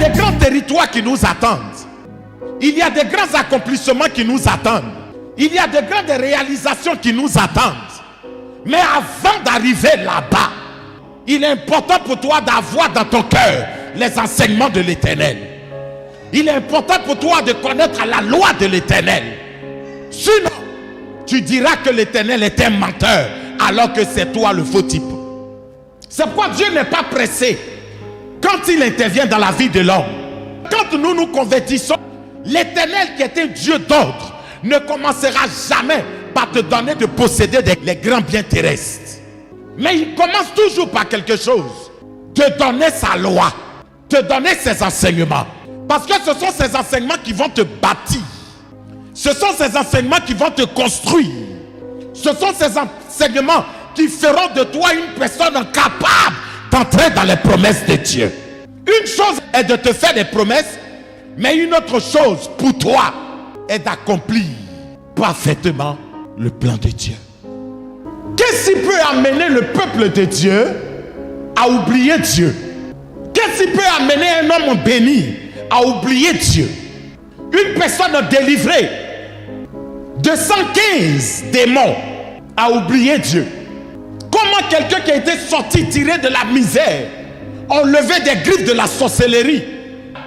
des grands territoires qui nous attendent. Il y a des grands accomplissements qui nous attendent. Il y a de grandes réalisations qui nous attendent. Mais avant d'arriver là-bas, il est important pour toi d'avoir dans ton cœur les enseignements de l'Éternel. Il est important pour toi de connaître la loi de l'Éternel. Sinon, tu diras que l'Éternel est un menteur alors que c'est toi le faux type. C'est pourquoi Dieu n'est pas pressé quand il intervient dans la vie de l'homme. Quand nous nous convertissons, l'Éternel qui est un Dieu d'ordre ne commencera jamais par te donner de posséder les grands biens terrestres. Mais il commence toujours par quelque chose. Te donner sa loi, te donner ses enseignements. Parce que ce sont ces enseignements qui vont te bâtir. Ce sont ces enseignements qui vont te construire. Ce sont ces enseignements qui feront de toi une personne capable d'entrer dans les promesses de Dieu. Une chose est de te faire des promesses, mais une autre chose pour toi est d'accomplir parfaitement le plan de Dieu. Qu'est-ce qui peut amener le peuple de Dieu à oublier Dieu? Qu'est-ce qui peut amener un homme béni à oublier Dieu? Une personne délivrée de 115 démons à oublier Dieu. Comment quelqu'un qui a été sorti, tiré de la misère, enlevé des griffes de la sorcellerie,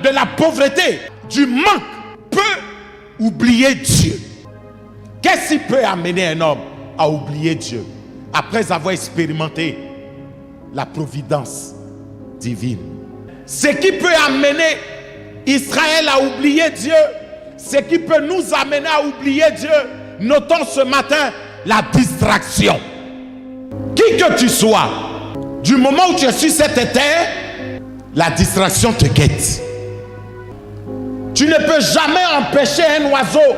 de la pauvreté, du manque, peut oublier Dieu? Qu'est-ce qui peut amener un homme à oublier Dieu après avoir expérimenté la providence divine? Ce qui peut amener Israël à oublier Dieu, ce qui peut nous amener à oublier Dieu, notons ce matin la distraction. Qui que tu sois, du moment où tu es sur cette terre, la distraction te guette. Tu ne peux jamais empêcher un oiseau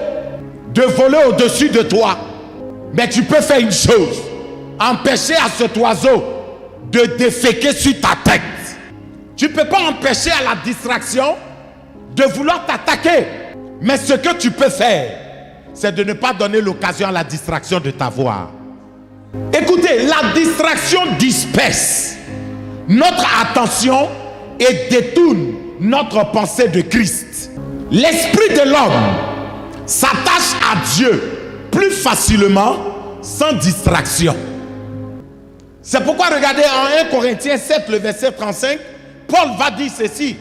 de voler au-dessus de toi. Mais tu peux faire une chose, empêcher à cet oiseau de déféquer sur ta tête. Tu ne peux pas empêcher à la distraction de vouloir t'attaquer. Mais ce que tu peux faire, c'est de ne pas donner l'occasion à la distraction de t'avoir. Écoutez, la distraction disperse notre attention et détourne notre pensée de Christ. L'esprit de l'homme s'attache à Dieu plus facilement sans distraction. C'est pourquoi regardez en 1 Corinthiens 7, le verset 35, Paul va dire ceci: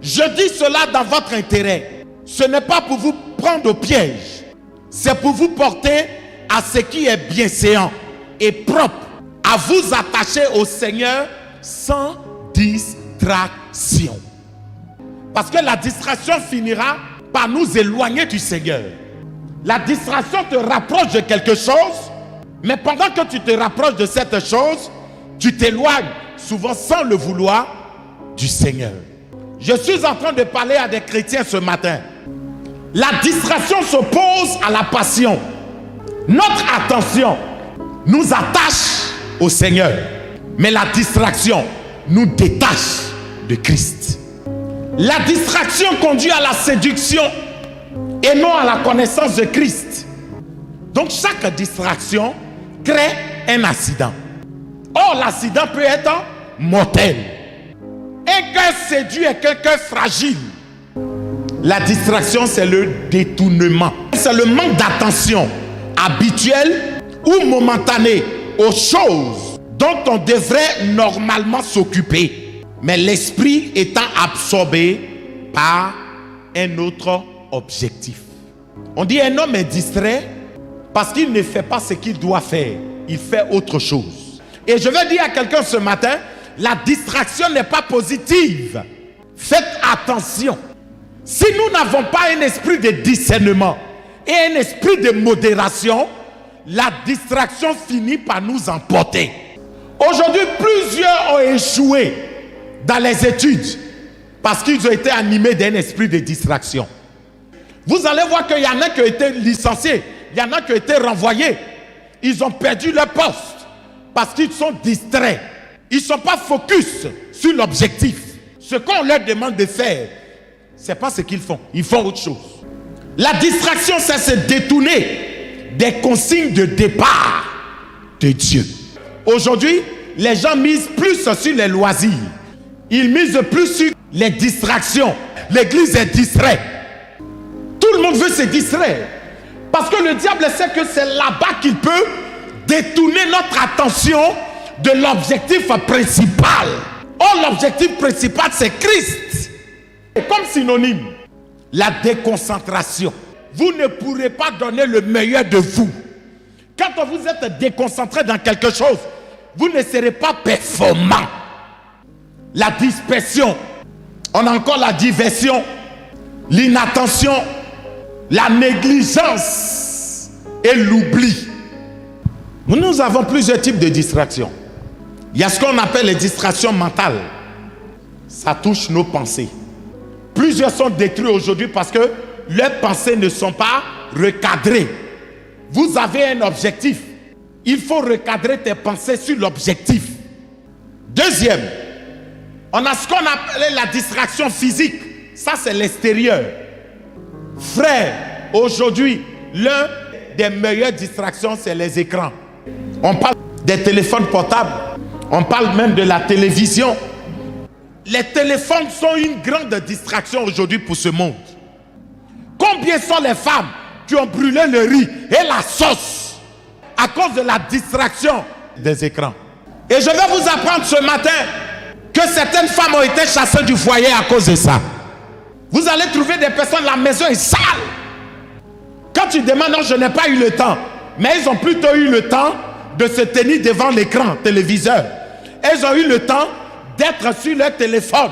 je dis cela dans votre intérêt. Ce n'est pas pour vous prendre au piège, c'est pour vous porter à ce qui est bienséant et propre, à vous attacher au Seigneur sans distraction. Parce que la distraction finira par nous éloigner du Seigneur. La distraction te rapproche de quelque chose, mais pendant que tu te rapproches de cette chose, tu t'éloignes souvent sans le vouloir du Seigneur. Je suis en train de parler à des chrétiens ce matin. La distraction s'oppose à la passion. Notre attention nous attache au Seigneur, mais la distraction nous détache de Christ. La distraction conduit à la séduction et non à la connaissance de Christ. Donc chaque distraction crée un accident. Or l'accident peut être mortel. Un cœur séduit est un cœur fragile. La distraction, c'est le détournement. C'est le manque d'attention habituelle ou momentanée aux choses dont on devrait normalement s'occuper, mais l'esprit étant absorbé par un autre objectif. On dit un homme est distrait parce qu'il ne fait pas ce qu'il doit faire. Il fait autre chose. Et je vais dire à quelqu'un ce matin, la distraction n'est pas positive. Faites attention. Si nous n'avons pas un esprit de discernement et un esprit de modération, la distraction finit par nous emporter. Aujourd'hui, plusieurs ont échoué dans les études parce qu'ils ont été animés d'un esprit de distraction. Vous allez voir qu'il y en a qui ont été licenciés, il y en a qui ont été renvoyés. Ils ont perdu leur poste parce qu'ils sont distraits. Ils ne sont pas focus sur l'objectif. Ce qu'on leur demande de faire, ce n'est pas ce qu'ils font. Ils font autre chose. La distraction, c'est se détourner des consignes de départ de Dieu. Aujourd'hui, les gens misent plus sur les loisirs. Ils misent plus sur les distractions. L'église est distraite. Tout le monde veut se distraire. Parce que le diable sait que c'est là-bas qu'il peut détourner notre attention de l'objectif principal. Or, l'objectif principal, c'est Christ. Et comme synonyme, la déconcentration. Vous ne pourrez pas donner le meilleur de vous. Quand vous êtes déconcentré dans quelque chose, vous ne serez pas performant. La dispersion, on a encore la diversion, l'inattention, la négligence et l'oubli. Nous avons plusieurs types de distractions. Il y a ce qu'on appelle les distractions mentales. Ça touche nos pensées. Plusieurs sont détruits aujourd'hui parce que leurs pensées ne sont pas recadrées. Vous avez un objectif. Il faut recadrer tes pensées sur l'objectif. Deuxième, on a ce qu'on appelle la distraction physique. Ça, c'est l'extérieur. Frère, aujourd'hui, l'un des meilleures distractions, c'est les écrans. On parle des téléphones portables. On parle même de la télévision. Les téléphones sont une grande distraction aujourd'hui pour ce monde. Combien sont les femmes qui ont brûlé le riz et la sauce à cause de la distraction des écrans? Et je vais vous apprendre ce matin que certaines femmes ont été chassées du foyer à cause de ça. Vous allez trouver des personnes, la maison est sale. Quand tu demandes, non, je n'ai pas eu le temps. Mais ils ont plutôt eu le temps de se tenir devant l'écran téléviseur. Ils ont eu le temps d'être sur leur téléphone.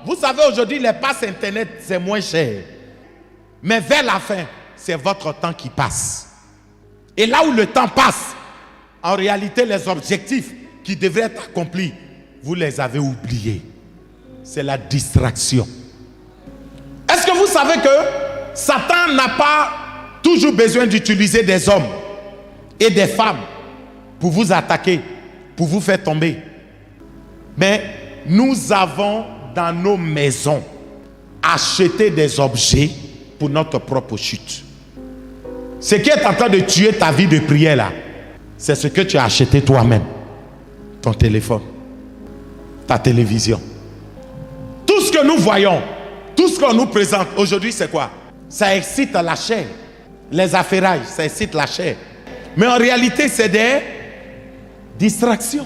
Vous savez, aujourd'hui, les passes internet, c'est moins cher. Mais vers la fin, c'est votre temps qui passe. Et là où le temps passe, en réalité, les objectifs qui devraient être accomplis, vous les avez oubliés. C'est la distraction. Est-ce que vous savez que Satan n'a pas toujours besoin d'utiliser des hommes et des femmes pour vous attaquer, pour vous faire tomber? Mais nous avons dans nos maisons acheté des objets pour notre propre chute. Ce qui est en train de tuer ta vie de prière là, c'est ce que tu as acheté toi-même. Ton téléphone, ta télévision. Tout ce que nous voyons, tout ce qu'on nous présente aujourd'hui, c'est quoi? Ça excite la chair. Les affairages, ça excite la chair. Mais en réalité, c'est des distractions.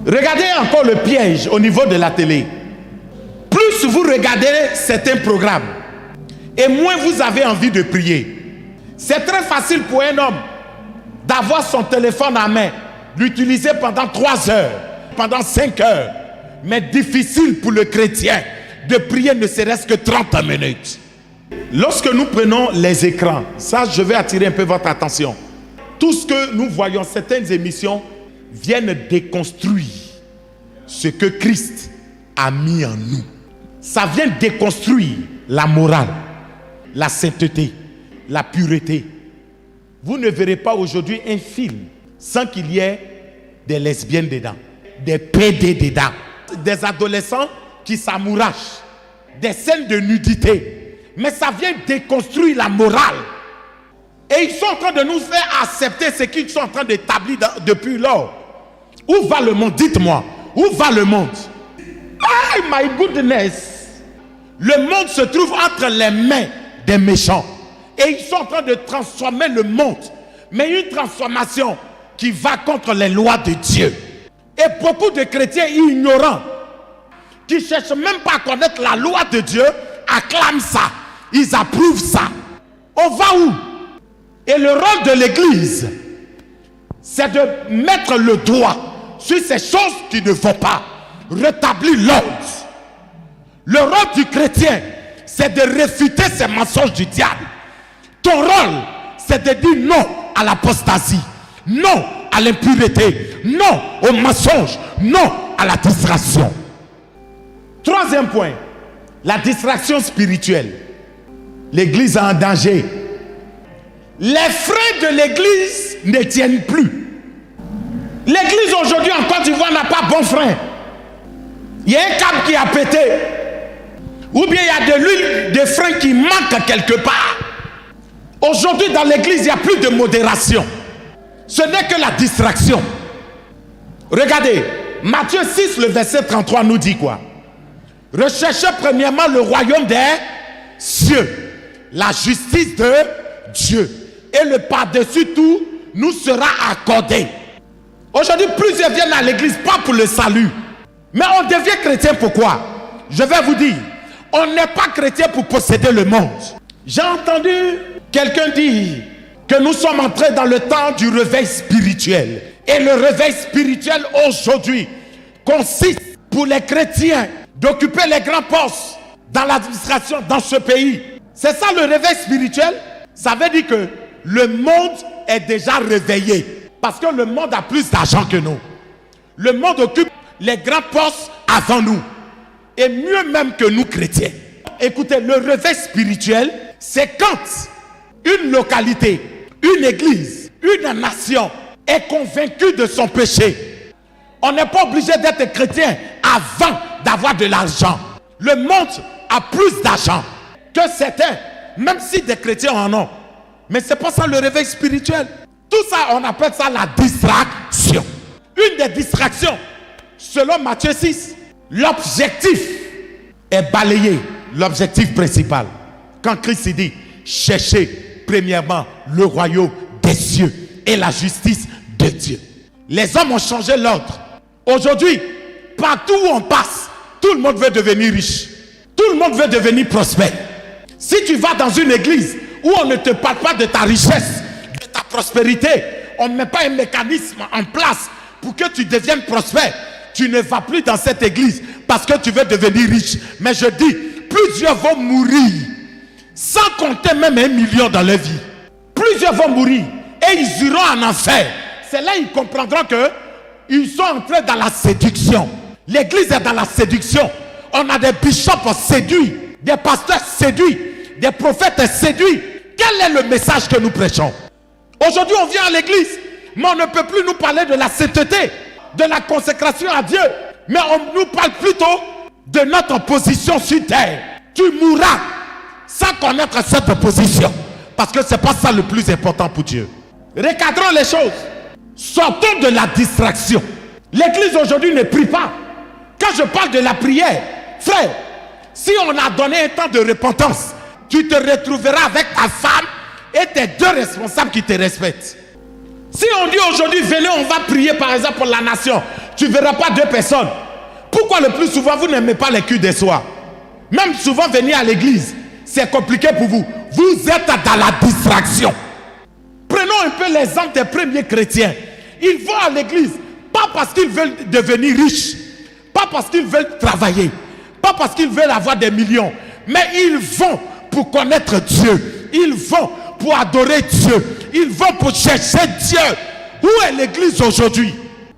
Regardez encore le piège au niveau de la télé. Plus vous regardez certains programmes, et moins vous avez envie de prier. C'est très facile pour un homme d'avoir son téléphone à main, l'utiliser pendant 3 heures, pendant 5 heures. Mais difficile pour le chrétien de prier ne serait-ce que 30 minutes. Lorsque nous prenons les écrans, ça je vais attirer un peu votre attention. Tout ce que nous voyons, certaines émissions viennent déconstruire ce que Christ a mis en nous. Ça vient déconstruire la morale, la sainteté, la pureté. Vous ne verrez pas aujourd'hui un film sans qu'il y ait des lesbiennes dedans, des PD dedans, des adolescents qui s'amourachent, des scènes de nudité. Mais ça vient déconstruire la morale. Et ils sont en train de nous faire accepter ce qu'ils sont en train d'établir depuis lors. Où va le monde? Dites-moi, où va le monde? Oh my goodness! Le monde se trouve entre les mains des méchants. Et ils sont en train de transformer le monde. Mais une transformation qui va contre les lois de Dieu. Et beaucoup de chrétiens ignorants, qui ne cherchent même pas à connaître la loi de Dieu, acclament ça. Ils approuvent ça. On va où? Et le rôle de l'église, c'est de mettre le doigt sur ces choses qui ne vont pas. Rétablir l'ordre. Le rôle du chrétien, c'est de réfuter ces mensonges du diable. Ton rôle, c'est de dire non à l'apostasie, non à l'impureté, non au mensonge, non à la distraction. Troisième point, la distraction spirituelle. L'église est en danger. Les freins de l'église ne tiennent plus. L'église aujourd'hui en Côte d'Ivoire n'a pas bon frein. Il y a un câble qui a pété. Ou bien il y a de l'huile de frein qui manque quelque part. Aujourd'hui dans l'église, il n'y a plus de modération. Ce n'est que la distraction. Regardez, Matthieu 6, le verset 33 nous dit quoi? Recherchez premièrement le royaume des cieux, la justice de Dieu, et le par-dessus tout nous sera accordé. Aujourd'hui, plusieurs viennent à l'église pas pour le salut, mais on devient chrétien pourquoi? Je vais vous dire, on n'est pas chrétien pour posséder le monde. J'ai entendu quelqu'un dire que nous sommes entrés dans le temps du réveil spirituel. Et le réveil spirituel aujourd'hui consiste pour les chrétiens d'occuper les grands postes dans l'administration dans ce pays. C'est ça le réveil spirituel. Ça veut dire que le monde est déjà réveillé. Parce que le monde a plus d'argent que nous. Le monde occupe les grands postes avant nous. Et mieux même que nous chrétiens. Écoutez, le réveil spirituel, c'est quand une localité, une église, une nation est convaincue de son péché. On n'est pas obligé d'être chrétien avant d'avoir de l'argent. Le monde a plus d'argent que certains, même si des chrétiens en ont. Mais c'est pas ça le réveil spirituel. Tout ça, on appelle ça la distraction. Une des distractions, selon Matthieu 6, l'objectif est balayé. L'objectif principal. Quand Christ dit, cherchez premièrement le royaume des cieux et la justice de Dieu. Les hommes ont changé l'ordre. Aujourd'hui, partout où on passe, tout le monde veut devenir riche. Tout le monde veut devenir prospère. Si tu vas dans une église où on ne te parle pas de ta richesse, de ta prospérité, on ne met pas un mécanisme en place pour que tu deviennes prospère, tu ne vas plus dans cette église parce que tu veux devenir riche. Mais je dis, plusieurs vont mourir sans compter même 1 million dans leur vie. Plusieurs vont mourir et ils iront en enfer. C'est là qu'ils comprendront qu'ils sont entrés dans la séduction. L'église est dans la séduction. On a des bishops séduits, des pasteurs séduits, des prophètes séduits. Quel est le message que nous prêchons? Aujourd'hui, on vient à l'église, mais on ne peut plus nous parler de la sainteté, de la consécration à Dieu. Mais on nous parle plutôt de notre position sur terre. Tu mourras sans connaître cette position. Parce que ce n'est pas ça le plus important pour Dieu. Recadrons les choses. Sortons de la distraction. L'église aujourd'hui ne prie pas. Quand je parle de la prière, frère, si on a donné un temps de repentance, tu te retrouveras avec ta femme et tes 2 responsables qui te respectent. Si on dit aujourd'hui, venez, on va prier par exemple pour la nation, tu ne verras pas 2 personnes. Pourquoi le plus souvent vous n'aimez pas les cultes des soirs? Même souvent venir à l'église, c'est compliqué pour vous. Vous êtes dans la distraction. Prenons un peu l'exemple des premiers chrétiens. Ils vont à l'église, pas parce qu'ils veulent devenir riches, pas parce qu'ils veulent travailler, pas parce qu'ils veulent avoir des millions, mais ils vont pour connaître Dieu. Ils vont pour adorer Dieu. Ils vont pour chercher Dieu. Où est l'église aujourd'hui?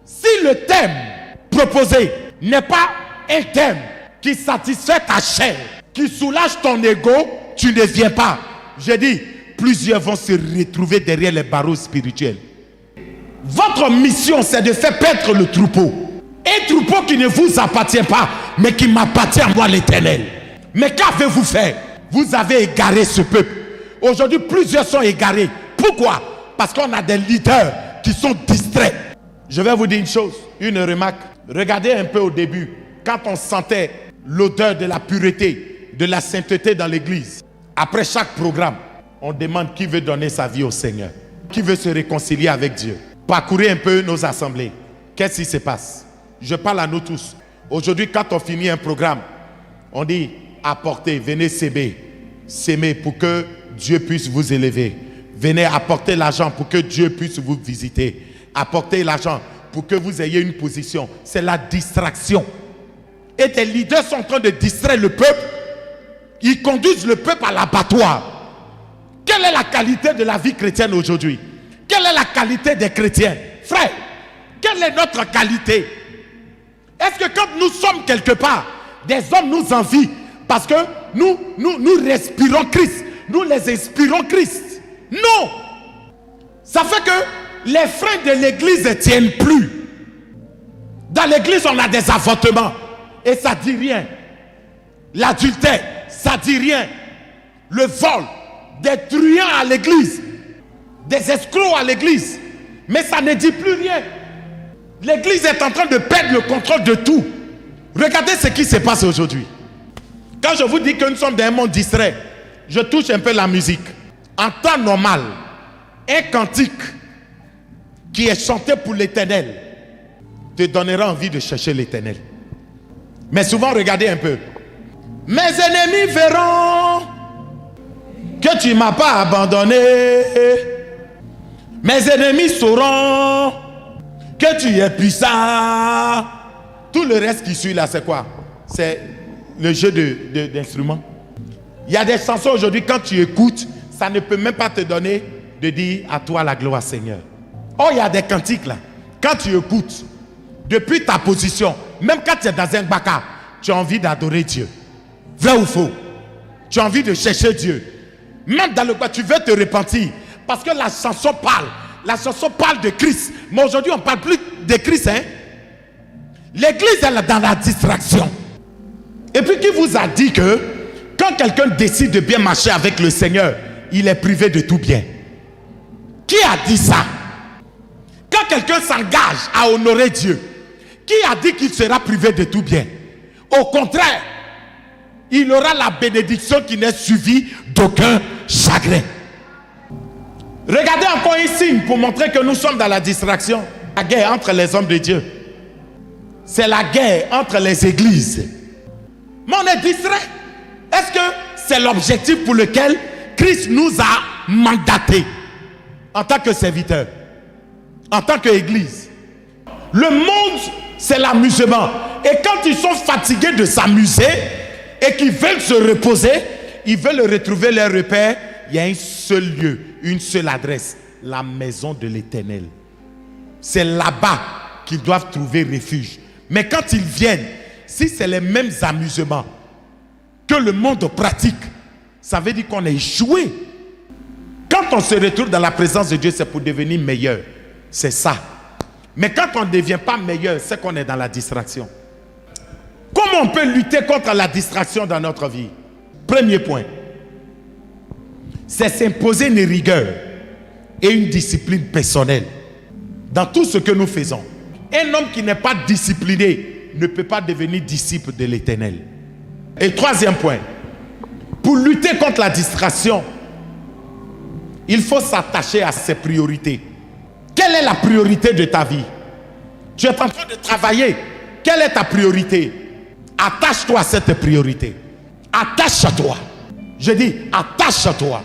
Si le thème proposé n'est pas un thème qui satisfait ta chair, qui soulage ton ego, tu ne viens pas. J'ai dit, plusieurs vont se retrouver derrière les barreaux spirituels. Votre mission, c'est de faire perdre le troupeau. Un troupeau qui ne vous appartient pas, mais qui m'appartient à moi l'Éternel. Mais qu'avez-vous fait? Vous avez égaré ce peuple. Aujourd'hui, plusieurs sont égarés. Pourquoi? Parce qu'on a des leaders qui sont distraits. Je vais vous dire une chose, une remarque. Regardez un peu au début, quand on sentait l'odeur de la pureté, de la sainteté dans l'église. Après chaque programme, on demande qui veut donner sa vie au Seigneur, qui veut se réconcilier avec Dieu. Parcourez un peu nos assemblées. Qu'est-ce qui se passe? Je parle à nous tous. Aujourd'hui, quand on finit un programme, on dit apportez, venez s'aimer pour que Dieu puisse vous élever. Venez apporter l'argent pour que Dieu puisse vous visiter. Apportez l'argent pour que vous ayez une position. C'est la distraction. Et des leaders sont en train de distraire le peuple. Ils conduisent le peuple à l'abattoir. Quelle est la qualité de la vie chrétienne aujourd'hui? Quelle est la qualité des chrétiens? Frère, quelle est notre qualité? Est-ce que quand nous sommes quelque part, des hommes nous envient parce que nous respirons Christ, nous les inspirons Christ? Non! Ça fait que les freins de l'église ne tiennent plus. Dans l'église, on a des avortements et ça ne dit rien. L'adultère, ça ne dit rien. Le vol, des truands à l'église, des escrocs à l'église, mais ça ne dit plus rien. L'église est en train de perdre le contrôle de tout. Regardez ce qui se passe aujourd'hui. Quand je vous dis que nous sommes dans un monde distrait, je touche un peu la musique. En temps normal, un cantique qui est chanté pour l'Éternel te donnera envie de chercher l'Éternel. Mais souvent, regardez un peu. Mes ennemis verront que tu ne m'as pas abandonné. Mes ennemis sauront que tu es puissant. Tout le reste qui suit là, c'est quoi? C'est le jeu d'instruments. Il y a des chansons aujourd'hui, quand tu écoutes, ça ne peut même pas te donner de dire à toi la gloire, Seigneur. Oh, il y a des cantiques là. Quand tu écoutes, depuis ta position, même quand tu es dans un baka, tu as envie d'adorer Dieu. Vrai ou faux? Tu as envie de chercher Dieu. Même dans le bas, tu veux te repentir. Parce que la chanson parle. La chanson parle de Christ. Mais aujourd'hui, on ne parle plus de Christ. Hein? L'église, elle est dans la distraction. Et puis, qui vous a dit que quand quelqu'un décide de bien marcher avec le Seigneur, il est privé de tout bien? Qui a dit ça? Quand quelqu'un s'engage à honorer Dieu, qui a dit qu'il sera privé de tout bien? Au contraire, il aura la bénédiction qui n'est suivie d'aucun chagrin. Regardez encore un signe pour montrer que nous sommes dans la distraction. La guerre entre les hommes de Dieu. C'est la guerre entre les églises. Mais on est distrait. Est-ce que c'est l'objectif pour lequel Christ nous a mandatés en tant que serviteurs, en tant qu'église? Le monde, c'est l'amusement. Et quand ils sont fatigués de s'amuser et qu'ils veulent se reposer, ils veulent retrouver leur repère. Il y a un seul lieu, une seule adresse, la maison de l'Éternel. C'est là-bas qu'ils doivent trouver refuge. Mais quand ils viennent, si c'est les mêmes amusements que le monde pratique, ça veut dire qu'on a échoué. Quand on se retrouve dans la présence de Dieu, c'est pour devenir meilleur. C'est ça. Mais quand on ne devient pas meilleur, c'est qu'on est dans la distraction. Comment on peut lutter contre la distraction dans notre vie? Premier point, c'est s'imposer une rigueur et une discipline personnelle dans tout ce que nous faisons. Un homme qui n'est pas discipliné ne peut pas devenir disciple de l'Éternel. Et troisième point, pour lutter contre la distraction, il faut s'attacher à ses priorités. Quelle est la priorité de ta vie? Tu es en train de travailler. Quelle est ta priorité? Attache-toi à cette priorité. Attache-toi. Je dis, attache-toi.